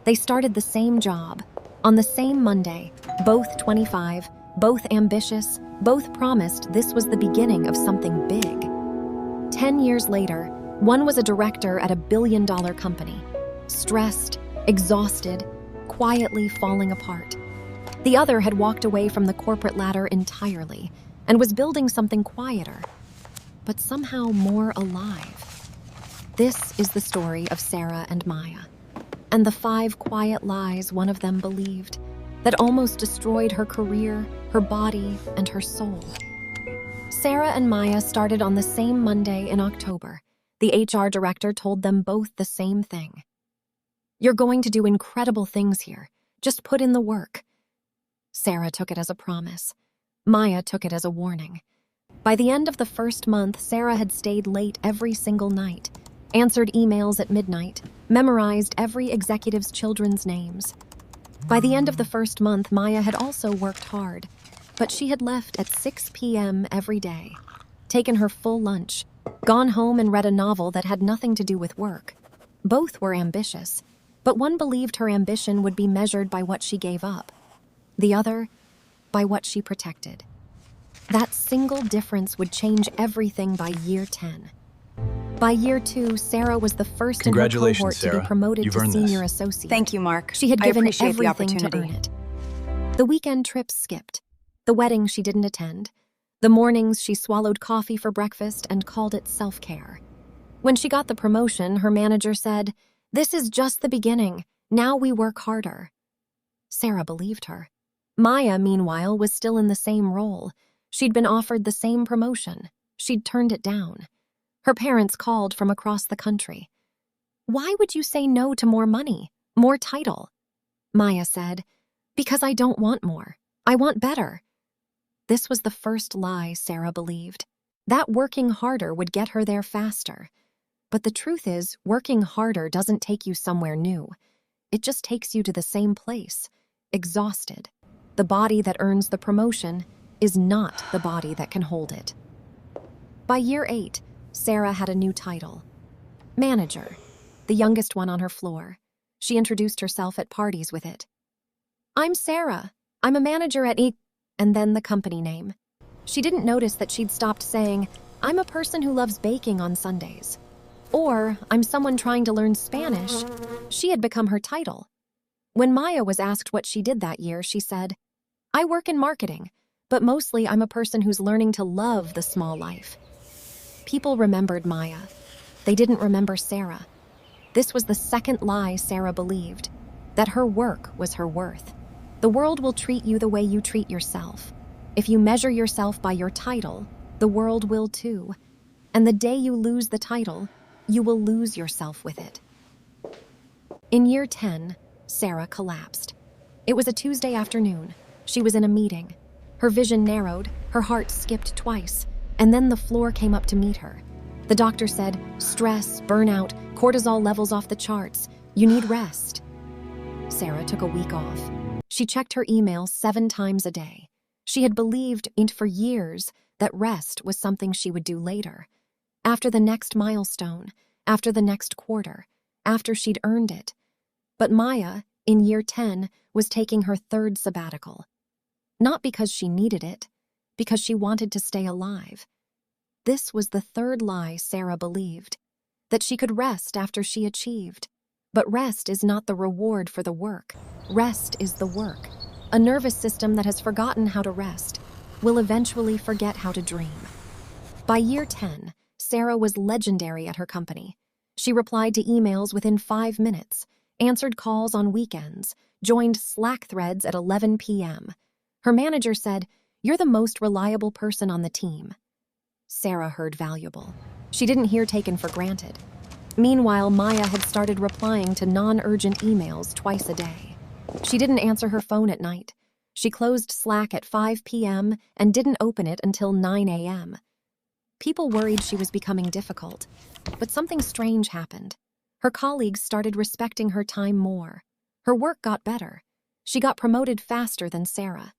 They started the same job, on the same Monday, both 25, both ambitious, both promised this was the beginning of something big. 10 years later, one was a director at a billion-dollar company, stressed, exhausted, quietly falling apart. The other had walked away from the corporate ladder entirely and was building something quieter, but somehow more alive. This is the story of Sarah and Maya, and the 5 quiet lies one of them believed that almost destroyed her career, her body, and her soul. Sarah and Maya started on the same Monday in October. The HR director told them both the same thing. "You're going to do incredible things here. Just put in the work." Sarah took it as a promise. Maya took it as a warning. By the end of the first month, Sarah had stayed late every single night, answered emails at midnight, memorized every executive's children's names. By the end of the first month, Maya had also worked hard, but she had left at 6 p.m. every day, taken her full lunch, gone home and read a novel that had nothing to do with work. Both were ambitious, but one believed her ambition would be measured by what she gave up, the other by what she protected. That single difference would change everything by year 10. By year 2, Sarah was the first in her cohort to be promoted to senior associate. Thank you, Mark. She had given I appreciate everything the to opportunity. earn it. The weekend trips skipped. The wedding she didn't attend. The mornings she swallowed coffee for breakfast and called it self-care. When she got the promotion, her manager said, "This is just the beginning. Now we work harder." Sarah believed her. Maya, meanwhile, was still in the same role. She'd been offered the same promotion. She'd turned it down. Her parents called from across the country. "Why would you say no to more money, more title?" Maya said, "Because I don't want more. I want better." This was the first lie Sarah believed. That working harder would get her there faster. But the truth is, working harder doesn't take you somewhere new. It just takes you to the same place, exhausted. The body that earns the promotion is not the body that can hold it. By year 8, Sarah had a new title. Manager, the youngest one on her floor. She introduced herself at parties with it. "I'm Sarah. I'm a manager at E..." And then the company name. She didn't notice that she'd stopped saying, "I'm a person who loves baking on Sundays." Or, "I'm someone trying to learn Spanish." She had become her title. When Maya was asked what she did that year, she said, "I work in marketing, but mostly I'm a person who's learning to love the small life." People remembered Maya. They didn't remember Sarah. This was the second lie Sarah believed, that her work was her worth. The world will treat you the way you treat yourself. If you measure yourself by your title, the world will too. And the day you lose the title, you will lose yourself with it. In year 10, Sarah collapsed. It was a Tuesday afternoon. She was in a meeting. Her vision narrowed, her heart skipped twice, and then the floor came up to meet her. The doctor said, "Stress, burnout, cortisol levels off the charts. You need rest." Sarah took a week off. She checked her email 7 times a day. She had believed for years that rest was something she would do later, after the next milestone, after the next quarter, after she'd earned it. But Maya, in year 10, was taking her 3rd sabbatical. Not because she needed it, because she wanted to stay alive. This was the 3rd lie Sarah believed, that she could rest after she achieved. But rest is not the reward for the work. Rest is the work. A nervous system that has forgotten how to rest will eventually forget how to dream. By year 10, Sarah was legendary at her company. She replied to emails within 5 minutes, answered calls on weekends, joined Slack threads at 11 p.m. Her manager said, "You're the most reliable person on the team." Sarah heard valuable. She didn't hear taken for granted. Meanwhile, Maya had started replying to non-urgent emails twice a day. She didn't answer her phone at night. She closed Slack at 5 p.m. and didn't open it until 9 a.m. People worried she was becoming difficult, but something strange happened. Her colleagues started respecting her time more. Her work got better. She got promoted faster than Sarah.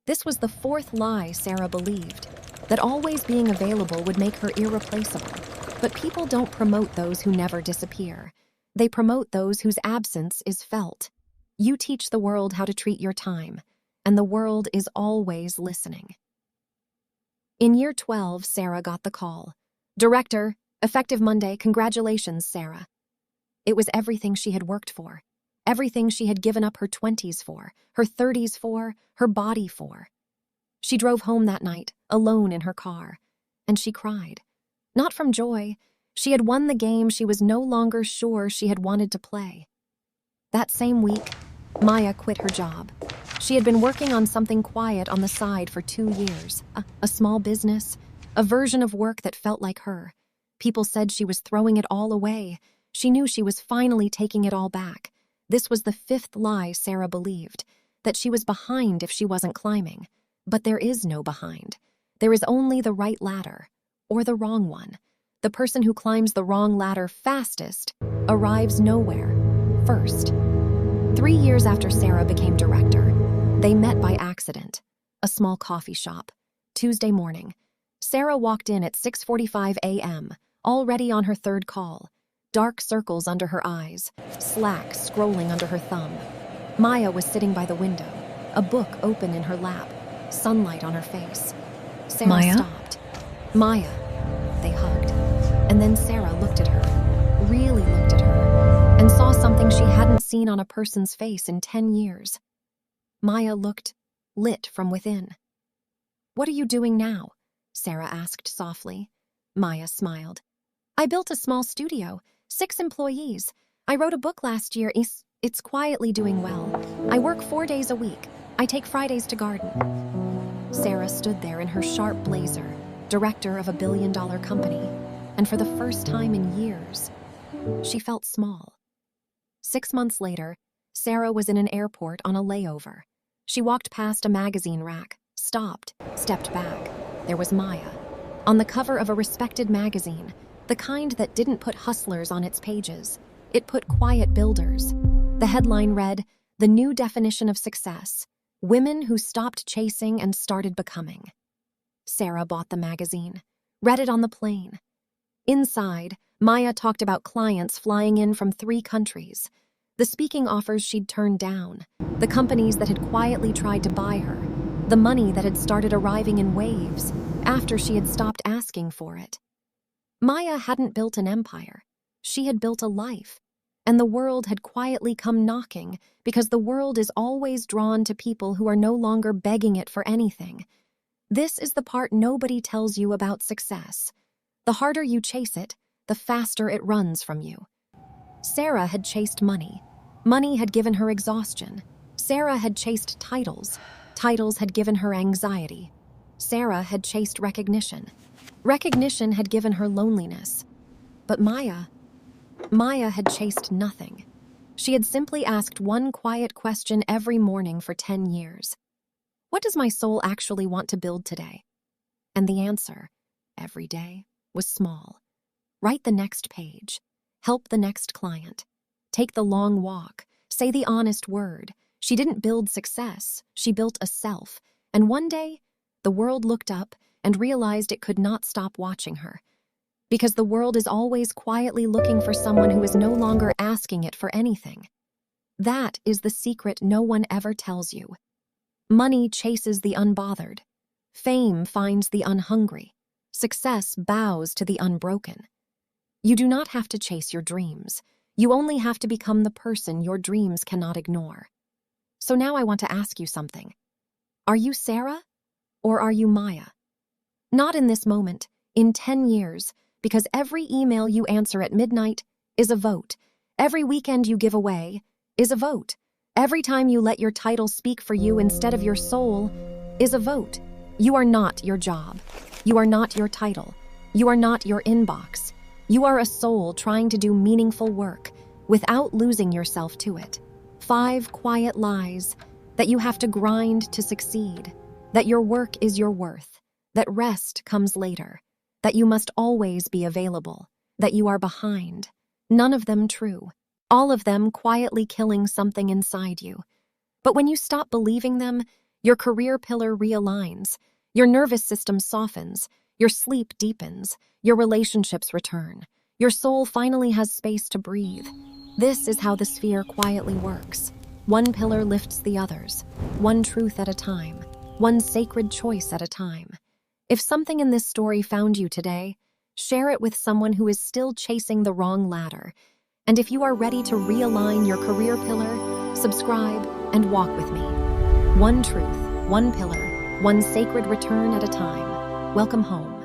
This was the 4th lie Sarah believed, that always being available would make her irreplaceable. But people don't promote those who never disappear. They promote those whose absence is felt. You teach the world how to treat your time, and the world is always listening. In year 12, Sarah got the call. Director, effective Monday, congratulations, Sarah. It was everything she had worked for, everything she had given up her 20s for, her 30s for, her body for. She drove home that night, alone in her car, and she cried. Not from joy. She had won the game she was no longer sure she had wanted to play. That same week, Maya quit her job. She had been working on something quiet on the side for 2 years, a small business, a version of work that felt like her. People said she was throwing it all away. She knew she was finally taking it all back. This was the 5th lie Sarah believed, that she was behind if she wasn't climbing. But there is no behind. There is only the right ladder, or the wrong one. The person who climbs the wrong ladder fastest arrives nowhere, first. 3 years after Sarah became director, they met by accident, a small coffee shop. Tuesday morning, Sarah walked in at 6:45 a.m., already on her 3rd call, dark circles under her eyes, Slack scrolling under her thumb. Maya was sitting by the window, a book open in her lap, sunlight on her face. Sarah Maya? stopped. Maya. They hugged. And then Sarah looked at her, really looked at her, and saw something she hadn't seen on a person's face in 10 years. Maya looked lit from within. "What are you doing now?" Sarah asked softly. Maya smiled. "I built a small studio, 6 employees. I wrote a book last year. It's quietly doing well. I work 4 days a week. I take Fridays to garden." Sarah stood there in her sharp blazer, director of a billion-dollar company, and for the first time in years, she felt small. 6 months later, Sarah was in an airport on a layover. She walked past a magazine rack, stopped, stepped back. There was Maya, on the cover of a respected magazine, the kind that didn't put hustlers on its pages. It put quiet builders. The headline read, "The New Definition of Success: Women Who Stopped Chasing and Started Becoming." Sarah bought the magazine, read it on the plane. Inside, Maya talked about clients flying in from 3 countries, the speaking offers she'd turned down, the companies that had quietly tried to buy her, the money that had started arriving in waves after she had stopped asking for it. Maya hadn't built an empire. She had built a life, and the world had quietly come knocking because the world is always drawn to people who are no longer begging it for anything. This is the part nobody tells you about success. The harder you chase it, the faster it runs from you. Sarah had chased money. Money had given her exhaustion. Sarah had chased titles. Titles had given her anxiety. Sarah had chased recognition. Recognition had given her loneliness. But Maya had chased nothing. She had simply asked one quiet question every morning for 10 years. What does my soul actually want to build today? And the answer, every day, was small. Write the next page. Help the next client. Take the long walk. Say the honest word. She didn't build success. She built a self. And one day, the world looked up and realized it could not stop watching her. Because the world is always quietly looking for someone who is no longer asking it for anything. That is the secret no one ever tells you. Money chases the unbothered. Fame finds the unhungry. Success bows to the unbroken. You do not have to chase your dreams. You only have to become the person your dreams cannot ignore. So now I want to ask you something. Are you Sarah, or are you Maya? Not in this moment, in 10 years, because every email you answer at midnight is a vote. Every weekend you give away is a vote. Every time you let your title speak for you instead of your soul is a vote. You are not your job. You are not your title. You are not your inbox. You are a soul trying to do meaningful work without losing yourself to it. 5 quiet lies that you have to grind to succeed, that your work is your worth, that rest comes later, that you must always be available, that you are behind. None of them true. All of them quietly killing something inside you. But when you stop believing them, your career pillar realigns, your nervous system softens, your sleep deepens, your relationships return, your soul finally has space to breathe. This is how the sphere quietly works. One pillar lifts the others, one truth at a time, one sacred choice at a time. If something in this story found you today, share it with someone who is still chasing the wrong ladder. And if you are ready to realign your career pillar, subscribe and walk with me. One truth, one pillar, one sacred return at a time. Welcome home.